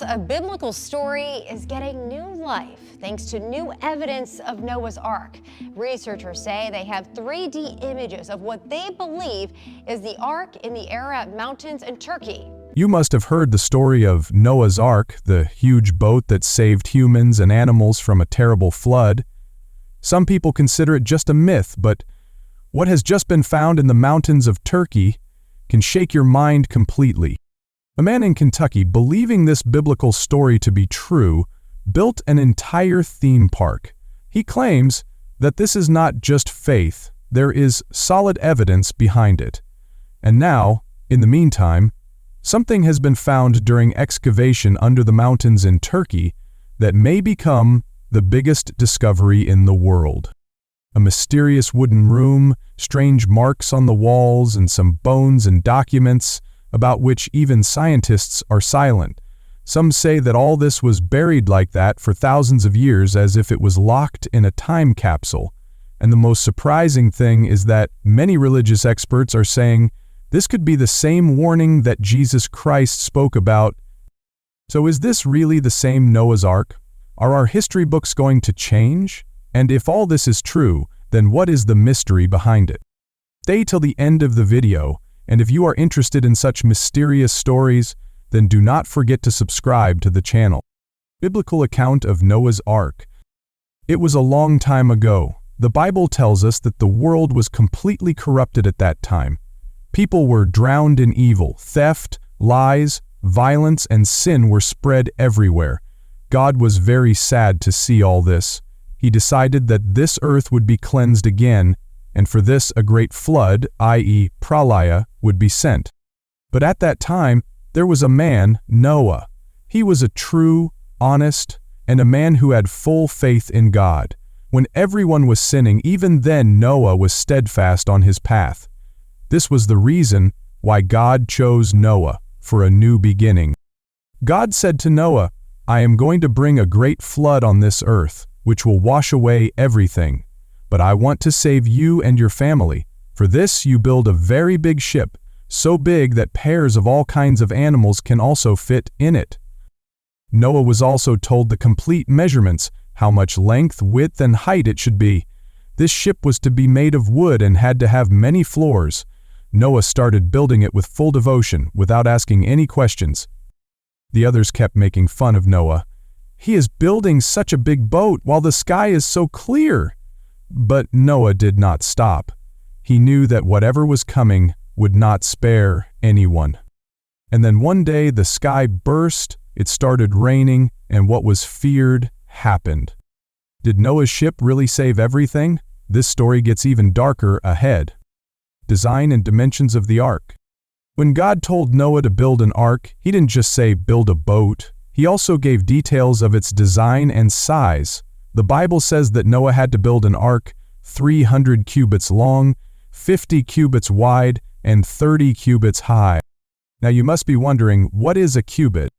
A biblical story is getting new life thanks to new evidence of Noah's Ark. Researchers say they have 3D images of what they believe is the Ark in the Ararat Mountains in Turkey. You must have heard the story of Noah's Ark, the huge boat that saved humans and animals from a terrible flood. Some people consider it just a myth, but what has just been found in the mountains of Turkey can shake your mind completely. A man in Kentucky, believing this biblical story to be true, built an entire theme park. He claims that this is not just faith, there is solid evidence behind it. And now, in the meantime, something has been found during excavation under the mountains in Turkey that may become the biggest discovery in the world. A mysterious wooden room, strange marks on the walls, and some bones and documents about which even scientists are silent. Some say that all this was buried like that for thousands of years as if it was locked in a time capsule. And the most surprising thing is that many religious experts are saying this could be the same warning that Jesus Christ spoke about. So is this really the same Noah's Ark? Are our history books going to change? And if all this is true, then what is the mystery behind it? Stay till the end of the video. And if you are interested in such mysterious stories, then do not forget to subscribe to the channel. Biblical account of Noah's Ark. It was a long time ago. The Bible tells us that the world was completely corrupted at that time. People were drowned in evil, theft, lies, violence, and sin were spread everywhere. God was very sad to see all this. He decided that this earth would be cleansed again, and for this a great flood, i.e. pralaya, would be sent. But at that time, there was a man, Noah. He was a true, honest, and a man who had full faith in God. When everyone was sinning, even then Noah was steadfast on his path. This was the reason why God chose Noah for a new beginning. God said to Noah, "I am going to bring a great flood on this earth, which will wash away everything. But I want to save you and your family. For this you build a very big ship, so big that pairs of all kinds of animals can also fit in it." Noah was also told the complete measurements, how much length, width, and height it should be. This ship was to be made of wood and had to have many floors. Noah started building it with full devotion, without asking any questions. The others kept making fun of Noah. "He is building such a big boat while the sky is so clear." But Noah did not stop. He knew that whatever was coming would not spare anyone. And then one day the sky burst, it started raining, and what was feared happened. Did Noah's ship really save everything? This story gets even darker ahead. Design and dimensions of the ark. When God told Noah to build an ark, he didn't just say build a boat. He also gave details of its design and size. The Bible says that Noah had to build an ark 300 cubits long, 50 cubits wide, and 30 cubits high. Now you must be wondering, what is a cubit?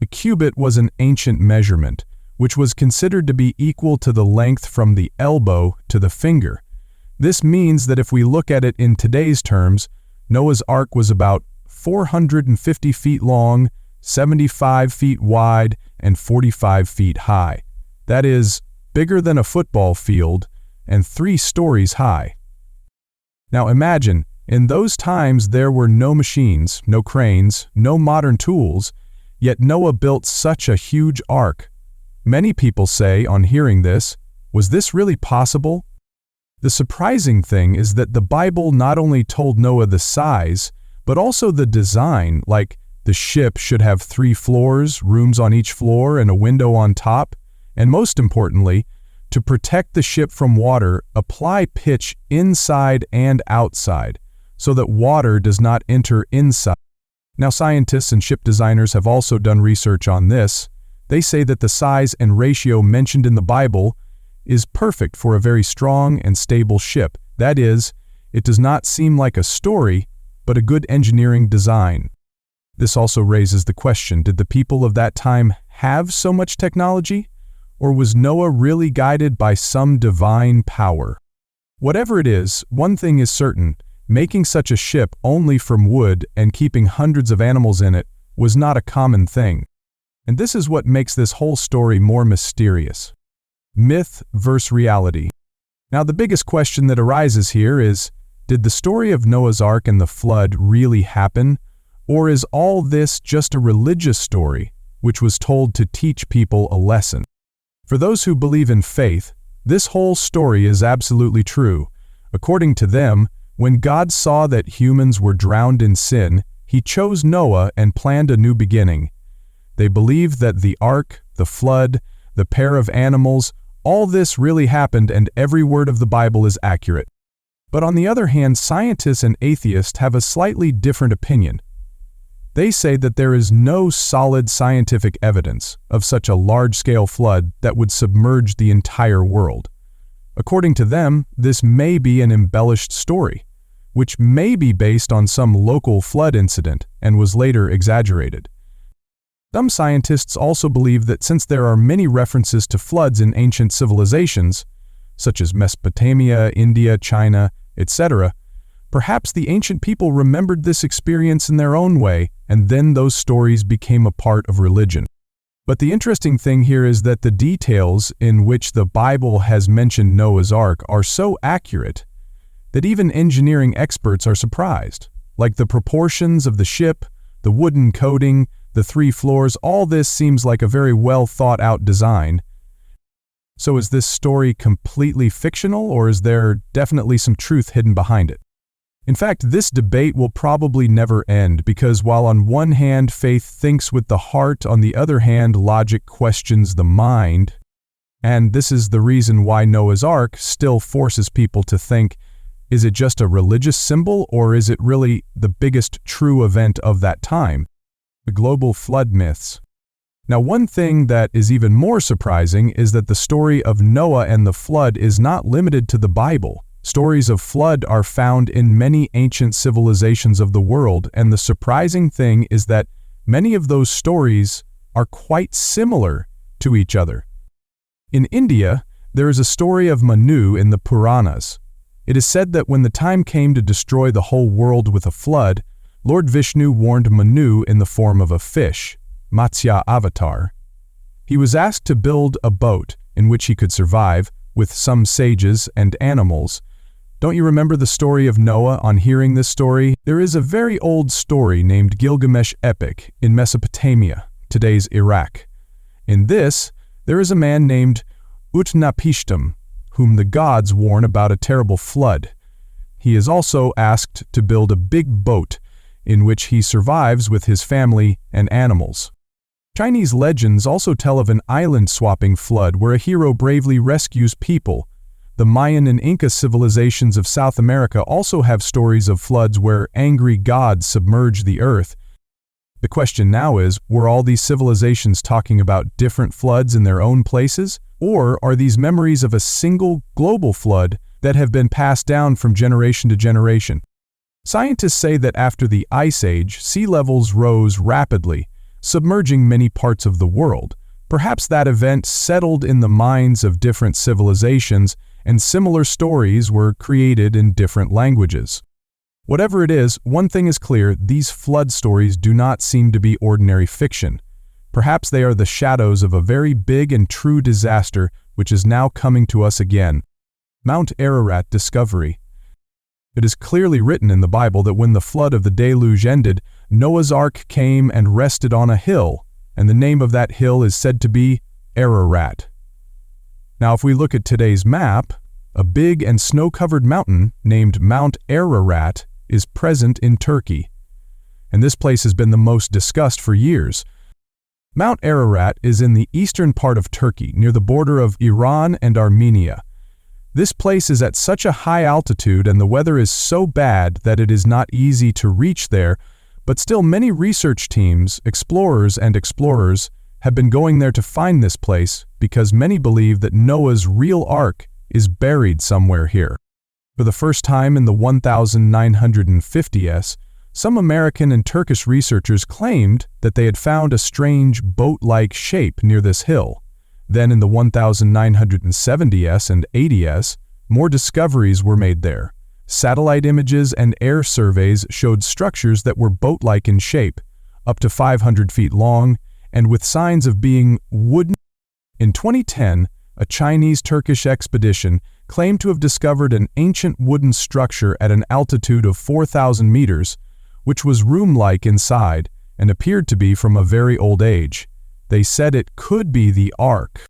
A cubit was an ancient measurement, which was considered to be equal to the length from the elbow to the finger. This means that if we look at it in today's terms, Noah's Ark was about 450 feet long, 75 feet wide, and 45 feet high. That is bigger than a football field and 3 stories high. Now imagine, in those times there were no machines, no cranes, no modern tools, yet Noah built such a huge ark. Many people say, on hearing this, was this really possible? The surprising thing is that the Bible not only told Noah the size, but also the design, like the ship should have 3 floors, rooms on each floor, and a window on top. And most importantly, to protect the ship from water, apply pitch inside and outside, so that water does not enter inside. Now scientists and ship designers have also done research on this. They say that the size and ratio mentioned in the Bible is perfect for a very strong and stable ship. That is, it does not seem like a story, but a good engineering design. This also raises the question, did the people of that time have so much technology? Or was Noah really guided by some divine power? Whatever it is, one thing is certain, making such a ship only from wood and keeping hundreds of animals in it was not a common thing. And this is what makes this whole story more mysterious. Myth versus reality. Now, the biggest question that arises here is, did the story of Noah's Ark and the flood really happen? Or is all this just a religious story, which was told to teach people a lesson? For those who believe in faith, this whole story is absolutely true. According to them, when God saw that humans were drowned in sin, He chose Noah and planned a new beginning. They believe that the ark, the flood, the pair of animals, all this really happened and every word of the Bible is accurate. But on the other hand, scientists and atheists have a slightly different opinion. They say that there is no solid scientific evidence of such a large-scale flood that would submerge the entire world. According to them, this may be an embellished story, which may be based on some local flood incident and was later exaggerated. Some scientists also believe that since there are many references to floods in ancient civilizations, such as Mesopotamia, India, China, etc., perhaps the ancient people remembered this experience in their own way, and then those stories became a part of religion. But the interesting thing here is that the details in which the Bible has mentioned Noah's Ark are so accurate that even engineering experts are surprised. Like the proportions of the ship, the wooden coating, the 3 floors, all this seems like a very well thought out design. So is this story completely fictional, or is there definitely some truth hidden behind it? In fact, this debate will probably never end because while on one hand faith thinks with the heart, on the other hand logic questions the mind. And this is the reason why Noah's Ark still forces people to think, is it just a religious symbol or is it really the biggest true event of that time? The global flood myths. Now, one thing that is even more surprising is that the story of Noah and the flood is not limited to the Bible. Stories of flood are found in many ancient civilizations of the world, and the surprising thing is that many of those stories are quite similar to each other. In India, there is a story of Manu in the Puranas. It is said that when the time came to destroy the whole world with a flood, Lord Vishnu warned Manu in the form of a fish, Matsya Avatar. He was asked to build a boat in which he could survive with some sages and animals. Don't you remember the story of Noah? On hearing this story, there is a very old story named Gilgamesh Epic in Mesopotamia, today's Iraq. In this, there is a man named Utnapishtim, whom the gods warn about a terrible flood. He is also asked to build a big boat in which he survives with his family and animals. Chinese legends also tell of an island-swapping flood where a hero bravely rescues people. The Mayan and Inca civilizations of South America also have stories of floods where angry gods submerge the earth. The question now is, were all these civilizations talking about different floods in their own places? Or are these memories of a single global flood that have been passed down from generation to generation? Scientists say that after the Ice Age, sea levels rose rapidly, submerging many parts of the world. Perhaps that event settled in the minds of different civilizations, and similar stories were created in different languages. Whatever it is, one thing is clear: these flood stories do not seem to be ordinary fiction. Perhaps they are the shadows of a very big and true disaster which is now coming to us again. Mount Ararat discovery. It is clearly written in the Bible that when the flood of the deluge ended, Noah's Ark came and rested on a hill, and the name of that hill is said to be Ararat. Now, if we look at today's map, a big and snow-covered mountain named Mount Ararat is present in Turkey, and this place has been the most discussed for years. Mount Ararat is in the eastern part of Turkey, near the border of Iran and Armenia. This place is at such a high altitude and the weather is so bad that it is not easy to reach there, but still many research teams, explorers, have been going there to find this place because many believe that Noah's real ark is buried somewhere here. For the first time in the 1950s, some American and Turkish researchers claimed that they had found a strange boat-like shape near this hill. Then in the 1970s and 80s, more discoveries were made there. Satellite images and air surveys showed structures that were boat-like in shape, up to 500 feet long, and with signs of being wooden. In 2010, a Chinese-Turkish expedition claimed to have discovered an ancient wooden structure at an altitude of 4,000 meters, which was room-like inside and appeared to be from a very old age. They said it could be the Ark.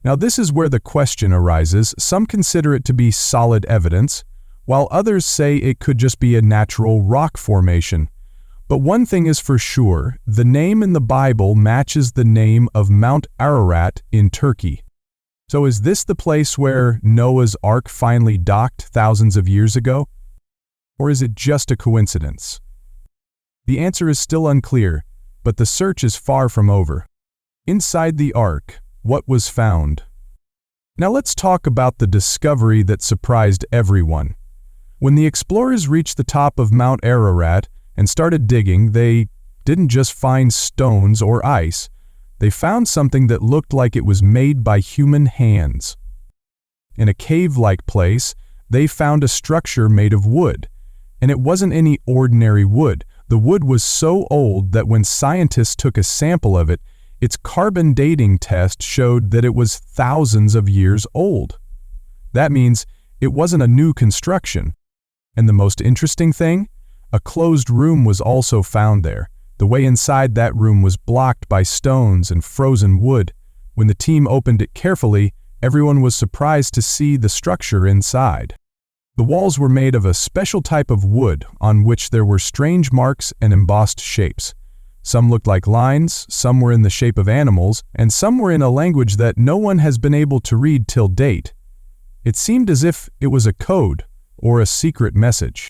Now this is where the question arises. Some consider it to be solid evidence, while others say it could just be a natural rock formation. But one thing is for sure, the name in the Bible matches the name of Mount Ararat in Turkey. So is this the place where Noah's Ark finally docked thousands of years ago? Or is it just a coincidence? The answer is still unclear, but the search is far from over. Inside the Ark, what was found? Now let's talk about the discovery that surprised everyone. When the explorers reached the top of Mount Ararat and started digging, they didn't just find stones or ice. They found something that looked like it was made by human hands. In a cave-like place, they found a structure made of wood. And it wasn't any ordinary wood. The wood was so old that when scientists took a sample of it, its carbon dating test showed that it was thousands of years old. That means it wasn't a new construction. And the most interesting thing? A closed room was also found there. The way inside that room was blocked by stones and frozen wood. When the team opened it carefully, everyone was surprised to see the structure inside. The walls were made of a special type of wood on which there were strange marks and embossed shapes. Some looked like lines, some were in the shape of animals, and some were in a language that no one has been able to read till date. It seemed as if it was a code or a secret message.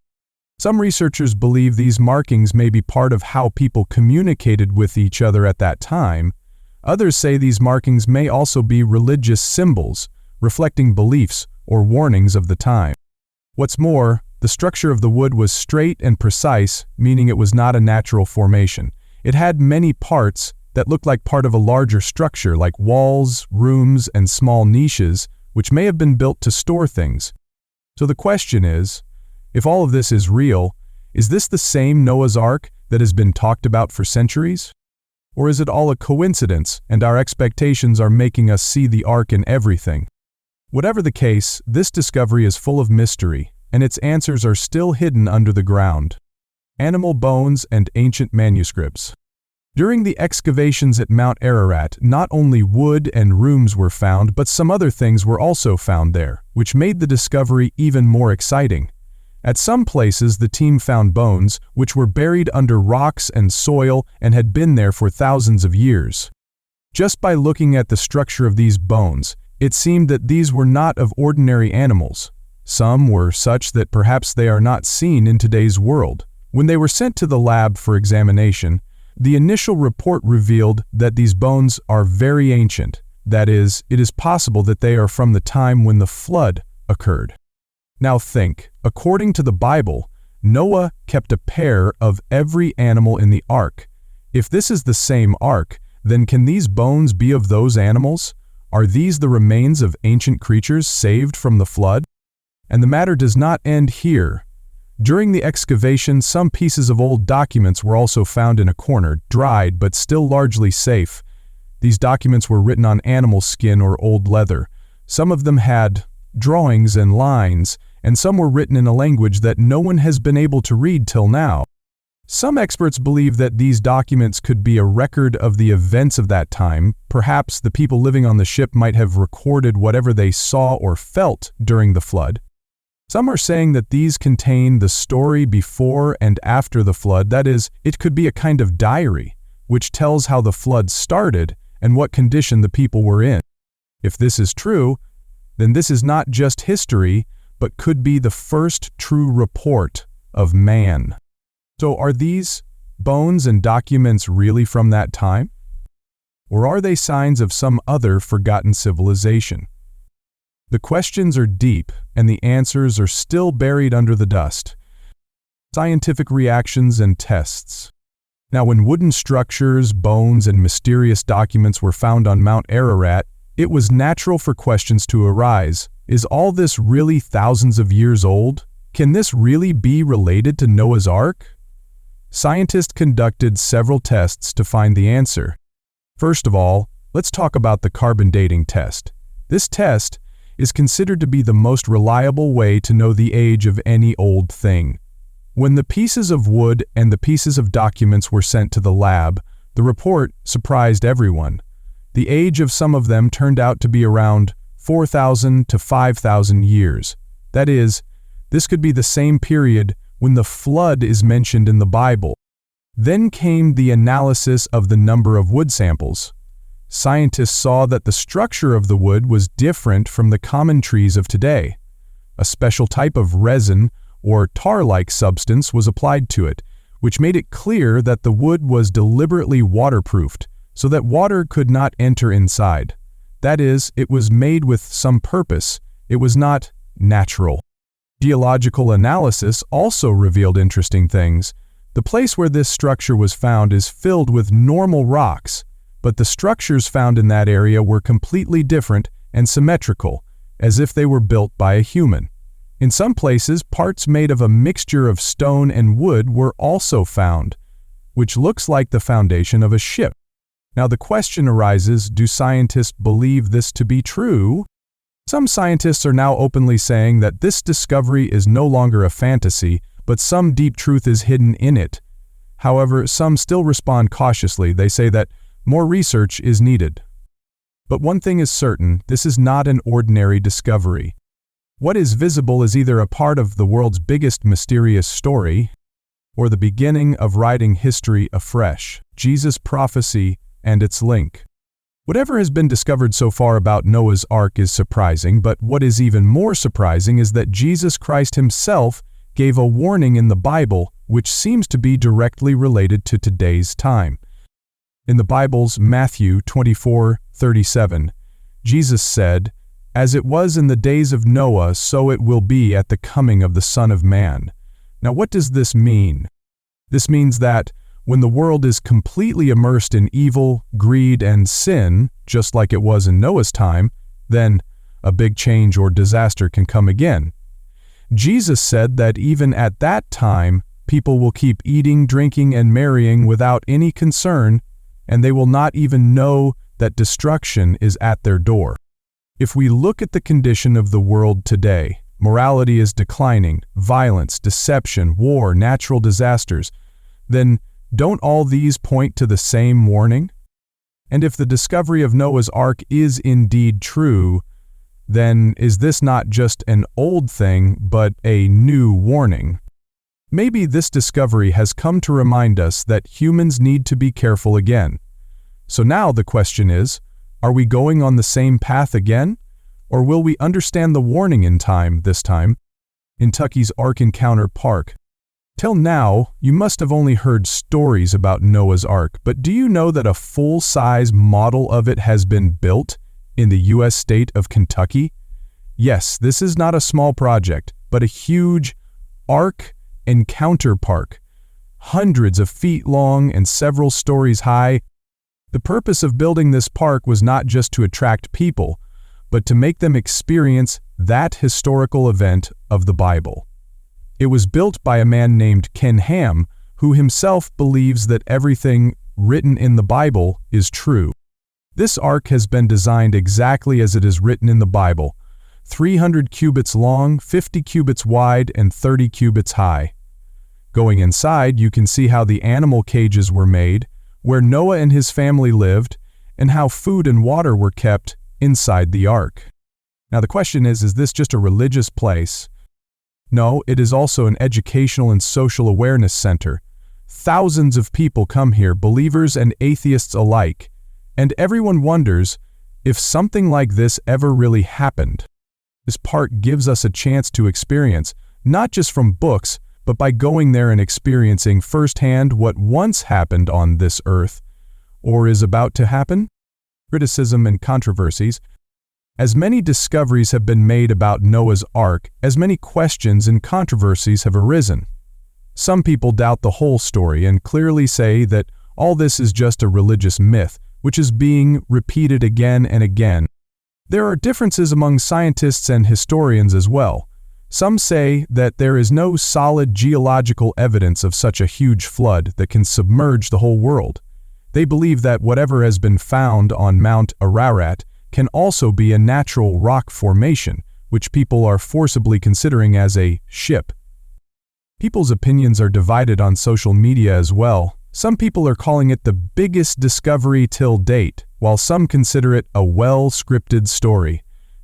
Some researchers believe these markings may be part of how people communicated with each other at that time. Others say these markings may also be religious symbols, reflecting beliefs or warnings of the time. What's more, the structure of the wood was straight and precise, meaning it was not a natural formation. It had many parts that looked like part of a larger structure, like walls, rooms, and small niches, which may have been built to store things. So the question is, if all of this is real, is this the same Noah's Ark that has been talked about for centuries? Or is it all a coincidence and our expectations are making us see the Ark in everything? Whatever the case, this discovery is full of mystery, and its answers are still hidden under the ground. Animal bones and ancient manuscripts. During the excavations at Mount Ararat, not only wood and rooms were found, but some other things were also found there, which made the discovery even more exciting. At some places, the team found bones, which were buried under rocks and soil and had been there for thousands of years. Just by looking at the structure of these bones, it seemed that these were not of ordinary animals. Some were such that perhaps they are not seen in today's world. When they were sent to the lab for examination, the initial report revealed that these bones are very ancient. That is, it is possible that they are from the time when the flood occurred. Now think, according to the Bible, Noah kept a pair of every animal in the ark. If this is the same ark, then can these bones be of those animals? Are these the remains of ancient creatures saved from the flood? And the matter does not end here. During the excavation, some pieces of old documents were also found in a corner, dried but still largely safe. These documents were written on animal skin or old leather. Some of them had drawings and lines, and some were written in a language that no one has been able to read till now. Some experts believe that these documents could be a record of the events of that time. Perhaps the people living on the ship might have recorded whatever they saw or felt during the flood. Some are saying that these contain the story before and after the flood. That is, it could be a kind of diary, which tells how the flood started and what condition the people were in. If this is true, then this is not just history, but could be the first true report of man. So are these bones and documents really from that time? Or are they signs of some other forgotten civilization? The questions are deep, and the answers are still buried under the dust. Scientific reactions and tests. Now, when wooden structures, bones, and mysterious documents were found on Mount Ararat, it was natural for questions to arise. Is all this really thousands of years old? Can this really be related to Noah's Ark? Scientists conducted several tests to find the answer. First of all, let's talk about the carbon dating test. This test is considered to be the most reliable way to know the age of any old thing. When the pieces of wood and the pieces of documents were sent to the lab, the report surprised everyone. The age of some of them turned out to be around 4,000 to 5,000 years. That is, this could be the same period when the flood is mentioned in the Bible. Then came the analysis of the number of wood samples. Scientists saw that the structure of the wood was different from the common trees of today. A special type of resin or tar-like substance was applied to it, which made it clear that the wood was deliberately waterproofed so that water could not enter inside. That is, it was made with some purpose. It was not natural. Geological analysis also revealed interesting things. The place where this structure was found is filled with normal rocks, but the structures found in that area were completely different and symmetrical, as if they were built by a human. In some places, parts made of a mixture of stone and wood were also found, which looks like the foundation of a ship. Now the question arises, do scientists believe this to be true? Some scientists are now openly saying that this discovery is no longer a fantasy, but some deep truth is hidden in it. However, some still respond cautiously. They say that more research is needed. But one thing is certain, this is not an ordinary discovery. What is visible is either a part of the world's biggest mysterious story or the beginning of writing history afresh, Jesus' prophecy and its link. Whatever has been discovered so far about Noah's Ark is surprising, but what is even more surprising is that Jesus Christ himself gave a warning in the Bible which seems to be directly related to today's time. In the Bible's Matthew 24:37, Jesus said, "As it was in the days of Noah, so it will be at the coming of the Son of Man." Now what does this mean? This means that when the world is completely immersed in evil, greed, and sin, just like it was in Noah's time, then a big change or disaster can come again. Jesus said that even at that time, people will keep eating, drinking, and marrying without any concern, and they will not even know that destruction is at their door. If we look at the condition of the world today, morality is declining, violence, deception, war, natural disasters, then don't all these point to the same warning? And if the discovery of Noah's Ark is indeed true, then is this not just an old thing, but a new warning? Maybe this discovery has come to remind us that humans need to be careful again. So now the question is, are we going on the same path again? Or will we understand the warning in time this time? Kentucky's Ark Encounter Park. Till now, you must have only heard stories about Noah's Ark, but do you know that a full-size model of it has been built in the U.S. state of Kentucky? Yes, this is not a small project, but a huge Ark Encounter Park, hundreds of feet long and several stories high. The purpose of building this park was not just to attract people, but to make them experience that historical event of the Bible. It was built by a man named Ken Ham, who himself believes that everything written in the Bible is true. This ark has been designed exactly as it is written in the Bible, 300 cubits long, 50 cubits wide, and 30 cubits high. Going inside, you can see how the animal cages were made, where Noah and his family lived, and how food and water were kept inside the ark. Now the question is this just a religious place? No, it is also an educational and social awareness center. Thousands of people come here, believers and atheists alike, and everyone wonders if something like this ever really happened. This park gives us a chance to experience, not just from books, but by going there and experiencing firsthand what once happened on this earth, or is about to happen. Criticism and controversies. As many discoveries have been made about Noah's Ark, as many questions and controversies have arisen. Some people doubt the whole story and clearly say that all this is just a religious myth, which is being repeated again and again. There are differences among scientists and historians as well. Some say that there is no solid geological evidence of such a huge flood that can submerge the whole world. They believe that whatever has been found on Mount Ararat can also be a natural rock formation, which people are forcibly considering as a ship. People's opinions are divided on social media as well. Some people are calling it the biggest discovery till date, while some consider it a well-scripted story.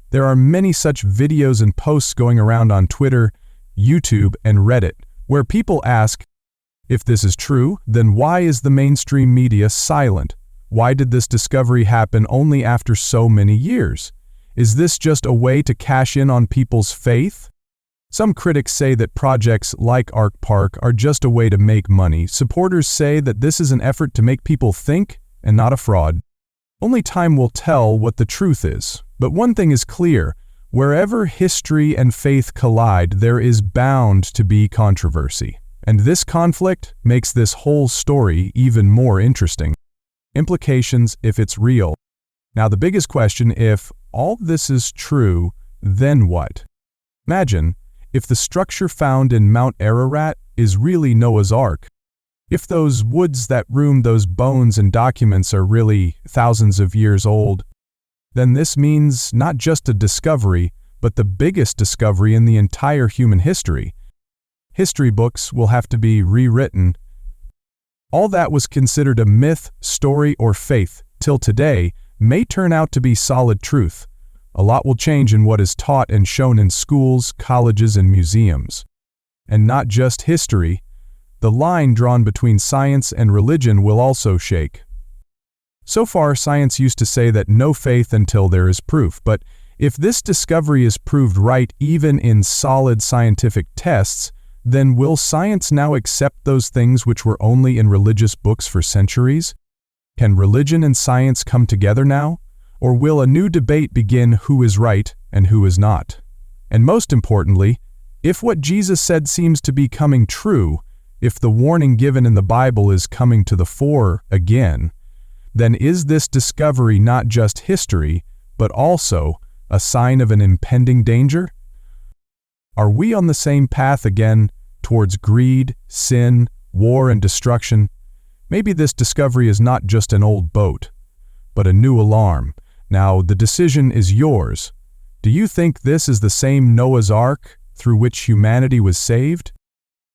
There are many such videos and posts going around on Twitter, YouTube, and Reddit, where people ask, if this is true, then why is the mainstream media silent? Why did this discovery happen only after so many years? Is this just a way to cash in on people's faith? Some critics say that projects like Ark are just a way to make money. Supporters say that this is an effort to make people think and not a fraud. Only time will tell what the truth is. But one thing is clear, wherever history and faith collide, there is bound to be controversy. And this conflict makes this whole story even more interesting. Implications if it's real. Now the biggest question, if all this is true, then what? Imagine if the structure found in Mount Ararat is really Noah's Ark. If those woods that room those bones and documents are really thousands of years old, then this means not just a discovery, but the biggest discovery in the entire human history. History books will have to be rewritten. All that was considered a myth, story, or faith till today may turn out to be solid truth. A lot will change in what is taught and shown in schools, colleges, and museums. And not just history, the line drawn between science and religion will also shake. So far, science used to say that no faith until there is proof, but if this discovery is proved right even in solid scientific tests, then will science now accept those things which were only in religious books for centuries? Can religion and science come together now? Or will a new debate begin who is right and who is not? And most importantly, if what Jesus said seems to be coming true, if the warning given in the Bible is coming to the fore again, then is this discovery not just history, but also a sign of an impending danger? Are we on the same path again towards greed, sin, war, and destruction? Maybe this discovery is not just an old boat, but a new alarm. Now, the decision is yours. Do you think this is the same Noah's Ark through which humanity was saved?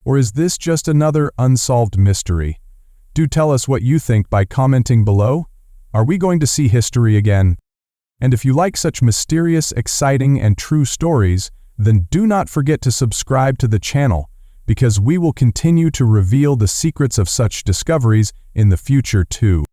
Or is this just another unsolved mystery? Do tell us what you think by commenting below. Are we going to see history again? And if you like such mysterious, exciting, and true stories, then do not forget to subscribe to the channel, because we will continue to reveal the secrets of such discoveries in the future too.